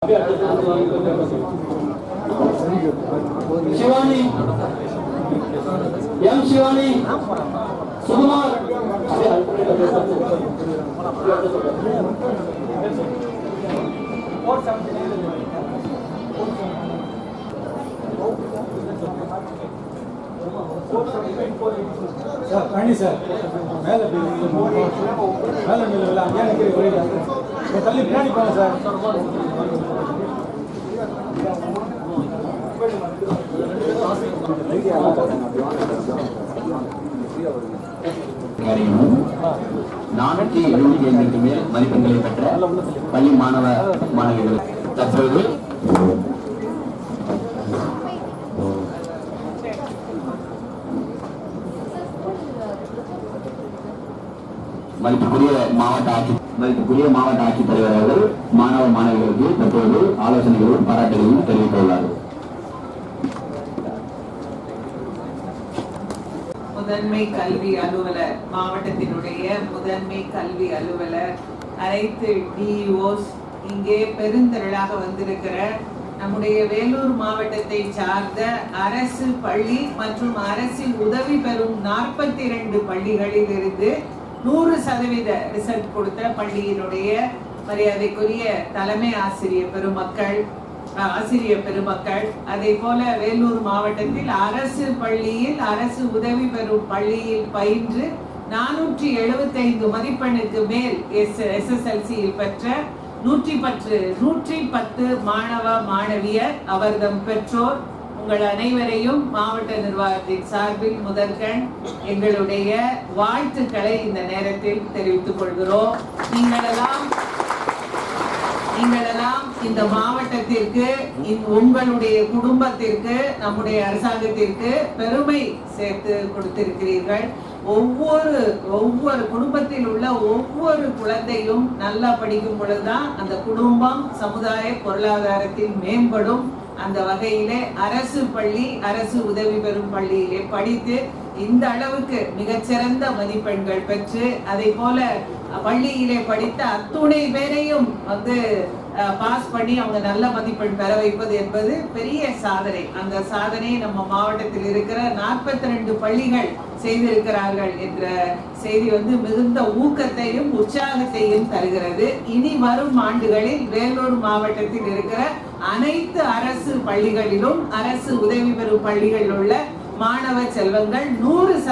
Shivani M Shivani सुकुमार sir पानी sir மேல மேல அங்க நிக்கிற ஒரே தள்ளி பின்னாடி போங்க சார் நானூற்றி 75க்கு மேல் மதிப்பெண்களை பெற்ற பள்ளி மாணவ மாணவிகள் தற்போது மதிப்புக்குரிய மாவட்ட ஆட்சித்தலைவர் அவர்கள் மாணவ மாணவிகளுக்கு தற்போது ஆலோசனைகளும் பாராட்டுகளையும் தெரிவித்துள்ளார். முதன்மை கல்வி அலுவலர், மாவட்டத்தினுடைய முதன்மை கல்வி அலுவலர், அனைத்து டிஇஓஸ், இங்கே பெருந்திரளாக வந்திருக்கிற நம்முடைய வேலூர் மாவட்டத்தை சார்ந்த அரசு பள்ளி மற்றும் அரசின் உதவி பெறும் 42 பள்ளிகளில் இருந்து 100% ரிசல்ட் கொடுத்த பள்ளியினுடைய மரியாதைக்குரிய தலைமை ஆசிரியர் பெருமக்கள், அதே போல வேலூர் மாவட்டத்தில் அரசு பள்ளியில் அரசு உதவி பெறும் பள்ளியில் பயின்று 475 மதிப்பெண்ணுக்கு மேல் SSLCயில் பெற்ற 110 மாணவ மாணவியர், அவர்தம் பெற்றோர், உங்கள் அனைவரையும் மாவட்ட நிர்வாகத்தின் சார்பில் முதற்கண் எங்களுடைய வாழ்த்துக்களை இந்த நேரத்தில் தெரிவித்துக் கொள்கிறோம். நீங்களெல்லாம் இந்த மாவட்டத்திற்கு, உங்களுடைய குடும்பத்திற்கு, நம்முடைய அரசாங்கத்திற்கு பெருமை சேர்த்து கொடுத்திருக்கிறீர்கள். ஒவ்வொரு குடும்பத்தில் உள்ள ஒவ்வொரு குழந்தையும் நல்லா படிக்கும் பொழுதுதான் அந்த குடும்பம் சமுதாய பொருளாதாரத்தில் மேம்படும். அந்த வகையிலே அரசு பள்ளி, அரசு உதவி பெறும் பள்ளியிலே படித்து இந்த அளவுக்கு மிகச்சிறந்த மதிப்பெண்கள் பெற்று, அதை போல பள்ளியிலே படித்த அத்துணை பேரையும் பாஸ் பண்ணி அவங்க நல்ல மதிப்பெண் பெற வைப்பது என்பது பெரிய சாதனை. அந்த சாதனை நம்ம மாவட்டத்தில் இருக்கிற 42 பள்ளிகள் செய்திருக்கிறார்கள் என்ற செய்தி மிகுந்த ஊக்கத்தையும் உற்சாகத்தையும் தருகிறது. இனி வரும் ஆண்டுகளில் வேலூர் மாவட்டத்தில் இருக்கிற அனைத்து அரசு பள்ளிகளிலும், அரசு உதவி பெறும் பள்ளிகளில் உள்ள மாணவ செல்வங்கள் 100%